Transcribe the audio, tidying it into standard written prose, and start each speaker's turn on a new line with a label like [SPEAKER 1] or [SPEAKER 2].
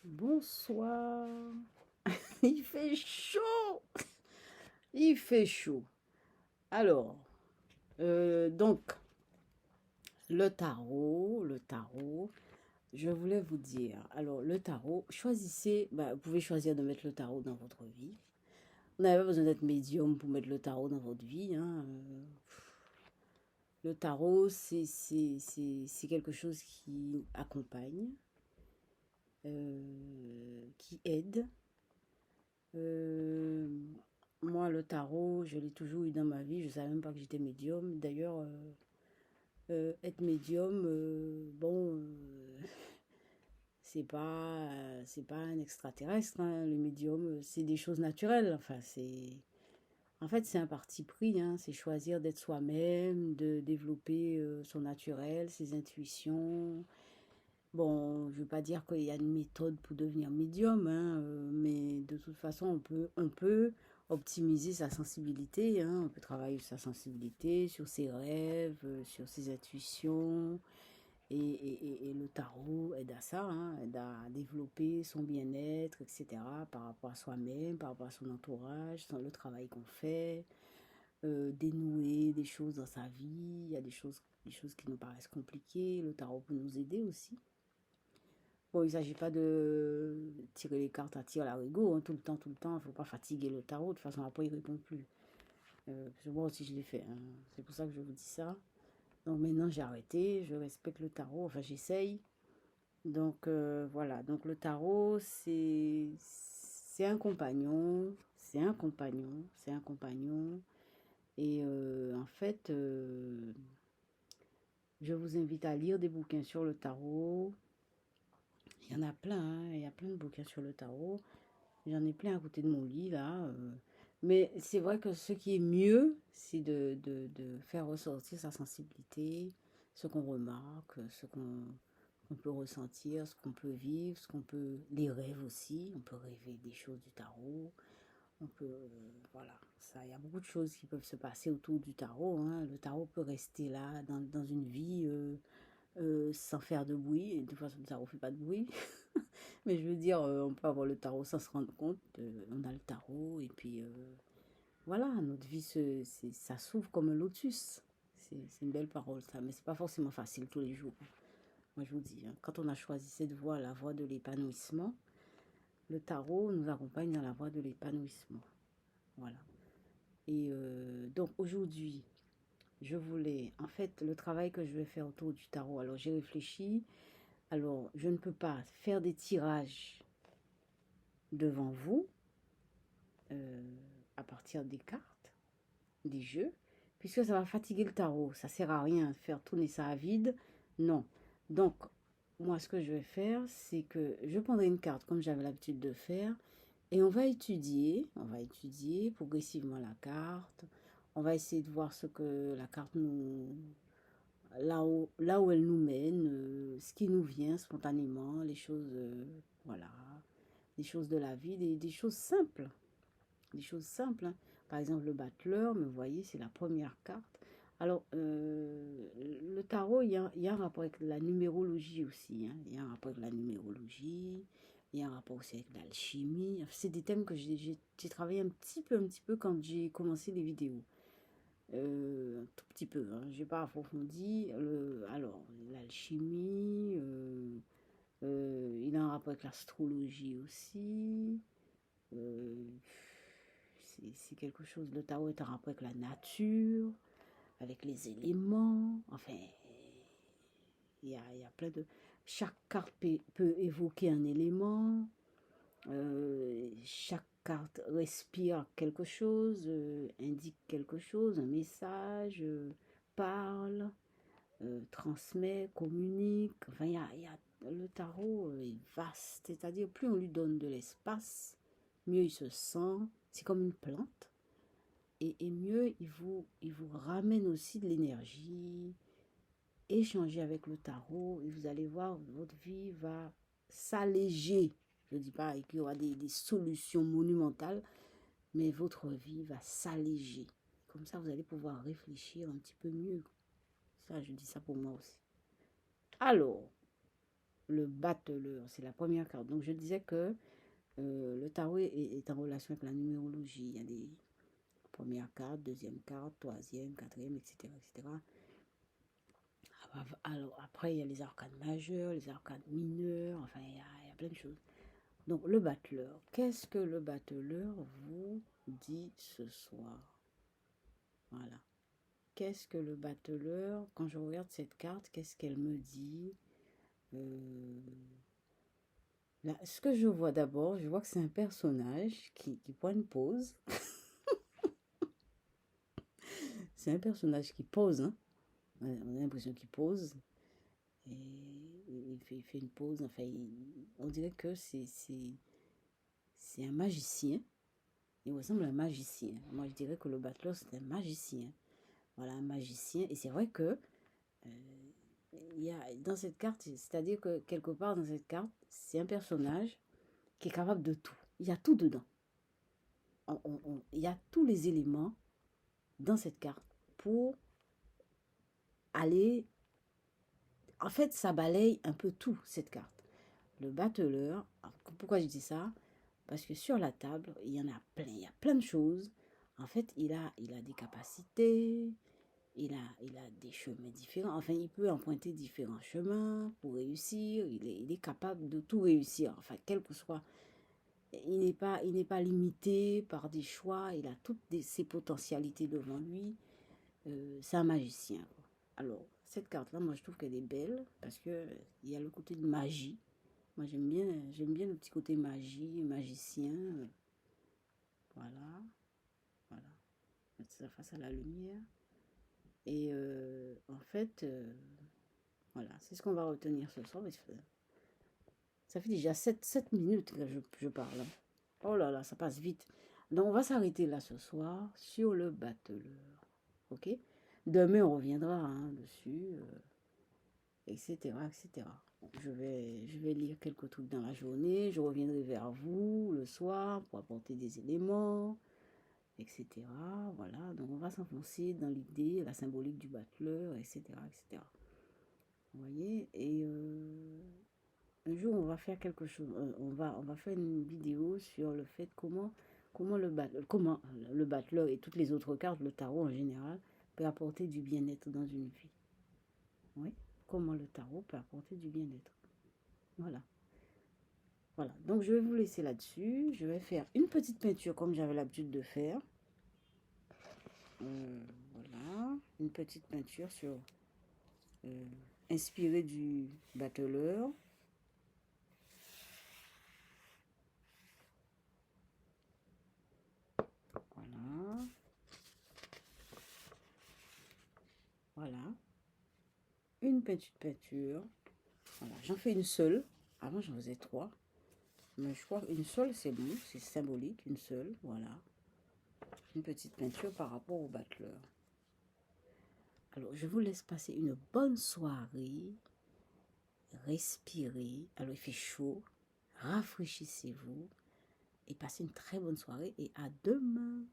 [SPEAKER 1] Bonsoir. Il fait chaud. Il fait chaud. Alors, donc, le tarot, je voulais vous dire. Alors, le tarot, choisissez, vous pouvez choisir de mettre le tarot dans votre vie. Vous n'avez pas besoin d'être médium pour mettre le tarot dans votre vie, hein. Le tarot, c'est quelque chose qui accompagne, qui aide. Euh, Moi, le tarot, je l'ai toujours eu dans ma vie. Je ne savais même pas que j'étais médium. D'ailleurs, être médium, c'est pas un extraterrestre, hein. Le médium, c'est des choses naturelles. Enfin, en fait, c'est un parti pris, hein. C'est choisir d'être soi-même, de développer son naturel, ses intuitions. Bon, je ne veux pas dire qu'il y a une méthode pour devenir médium, hein, mais de toute façon, on peut optimiser sa sensibilité, hein. On peut travailler sur sa sensibilité, sur ses rêves, sur ses intuitions. Et le tarot aide à ça, hein, aide à développer son bien-être, etc., par rapport à soi-même, par rapport à son entourage, le travail qu'on fait, dénouer des choses dans sa vie. Il y a des choses qui nous paraissent compliquées. Le tarot peut nous aider aussi. Bon, il ne s'agit pas de tirer les cartes à tir à l'arigot, hein, tout le temps, tout le temps. Il ne faut pas fatiguer le tarot. De toute façon, après, il ne répond plus. Parce que moi aussi, je l'ai fait, hein. C'est pour ça que je vous dis ça. Donc maintenant, j'ai arrêté. Je respecte le tarot. Enfin, j'essaye. Donc, voilà. Donc, le tarot, c'est un compagnon. C'est un compagnon. C'est un compagnon. Et en fait, je vous invite à lire des bouquins sur le tarot. Il y en a plein, hein. Il y a plein de bouquins sur le tarot. J'en ai plein à côté de mon lit, là. Mais c'est vrai que ce qui est mieux, c'est de faire ressortir sa sensibilité, ce qu'on remarque, ce qu'on peut ressentir, ce qu'on peut vivre, les rêves aussi. On peut rêver des choses du tarot. On peut, voilà, ça, il y a beaucoup de choses qui peuvent se passer autour du tarot, hein. Le tarot peut rester là dans une vie sans faire de bruit. Et de toute façon, le tarot ne fait pas de bruit. Mais je veux dire, on peut avoir le tarot sans se rendre compte. On a le tarot et puis voilà, notre vie, ça s'ouvre comme un lotus. C'est une belle parole, ça, mais c'est pas forcément facile tous les jours. Moi, je vous dis, hein, quand on a choisi cette voie, la voie de l'épanouissement, le tarot nous accompagne dans la voie de l'épanouissement. Voilà. Et donc aujourd'hui, en fait, le travail que je vais faire autour du tarot, alors j'ai réfléchi. Alors, je ne peux pas faire des tirages devant vous euh, à partir des cartes, des jeux, puisque ça va fatiguer le tarot. Ça sert à rien de faire tourner ça à vide. Non. Donc, moi, ce que je vais faire, c'est que je prendrai une carte comme j'avais l'habitude de faire et on va étudier progressivement la carte. On va essayer de voir ce que la carte là où elle nous mène, ce qui nous vient spontanément, les choses, voilà, des choses de la vie, des choses simples. Des choses simples, hein. Par exemple, le battleur, mais vous voyez, c'est la première carte. Alors, le tarot, il y a un rapport avec la numérologie aussi, hein. Il y a un rapport avec la numérologie, il y a un rapport aussi avec l'alchimie. Enfin, c'est des thèmes que j'ai travaillé un petit peu quand j'ai commencé les vidéos. Un tout petit peu, hein. Je n'ai pas approfondi. Alors, l'alchimie, il a un rapport avec l'astrologie aussi. Euh, c'est quelque chose, le tarot est en rapport avec la nature, avec les éléments, enfin, il y a plein de... Chaque carte peut évoquer un élément, chaque carte respire quelque chose, indique quelque chose, un message, parle, transmet, communique, enfin, le tarot est vaste, c'est-à-dire plus on lui donne de l'espace, mieux il se sent, c'est comme une plante. Et mieux, il vous ramène aussi de l'énergie. Échangez avec le tarot et vous allez voir, votre vie va s'alléger. Je ne dis pas qu'il y aura des solutions monumentales, mais votre vie va s'alléger. Comme ça, vous allez pouvoir réfléchir un petit peu mieux. Ça, je dis ça pour moi aussi. Alors, le battleur, c'est la première carte. Donc je disais que le tarot est en relation avec la numérologie. Il y a des premières cartes, deuxième carte, troisième, quatrième, etc., etc. Alors après, il y a les arcanes majeurs, les arcanes mineurs, enfin, il y a plein de choses. Donc le battleur, qu'est-ce que le battleur vous dit ce soir? Voilà. Qu'est-ce que le battleur, quand je regarde cette carte, qu'est-ce qu'elle me dit? Là, ce que je vois d'abord, je vois que c'est un personnage qui prend une pause. C'est un personnage qui pose, hein. On a l'impression qu'il pose. Et il fait une pause. Enfin, on dirait que c'est un magicien. Il ressemble à un magicien. Moi, je dirais que le battleur, c'est un magicien. Voilà, un magicien. Et c'est vrai que il y a dans cette carte, c'est-à-dire que quelque part dans cette carte, c'est un personnage qui est capable de tout. Il y a tout dedans. Il y a tous les éléments dans cette carte pour aller... En fait, ça balaye un peu tout, cette carte. Le battleur, pourquoi je dis ça? Parce que sur la table, il y en a plein, il y a plein de choses. En fait, il a des capacités, il a des chemins différents. Enfin, il peut emprunter différents chemins pour réussir. Il est capable de tout réussir. Enfin, quel que soit. Il n'est pas limité par des choix. Il a toutes ses potentialités devant lui. C'est un magicien, quoi. Alors, cette carte-là, moi, je trouve qu'elle est belle parce que il y a le côté de magie. Moi, j'aime bien le petit côté magie, magicien. Voilà, voilà. Mettre ça face à la lumière. Et en fait, voilà, c'est ce qu'on va retenir ce soir. Ça fait déjà 7 minutes que je parle, hein. Oh là là, ça passe vite. Donc, on va s'arrêter là ce soir sur le battleur. Ok? Demain, on reviendra, hein, dessus, etc., etc. Je vais lire quelques trucs dans la journée. Je reviendrai vers vous le soir pour apporter des éléments, etc. Voilà, donc on va s'enfoncer dans l'idée, la symbolique du battleur, etc., etc. Vous voyez? Et un jour, on va faire quelque chose. On va faire une vidéo sur le fait comment le battleur et toutes les autres cartes, le tarot en général, peut apporter du bien-être dans une vie. Oui, comment le tarot peut apporter du bien-être. Voilà. Voilà. Donc, je vais vous laisser là-dessus. Je vais faire une petite peinture comme j'avais l'habitude de faire. Voilà. Une petite peinture sur inspirée du battleur. Voilà. Voilà. Une petite peinture. Voilà. J'en fais une seule. Avant, j'en faisais 3. Mais je crois qu'une seule, c'est bon. C'est symbolique. Une seule. Voilà. Une petite peinture par rapport au battleur. Alors, je vous laisse passer une bonne soirée. Respirez. Alors, il fait chaud. Rafraîchissez-vous. Et passez une très bonne soirée. Et à demain.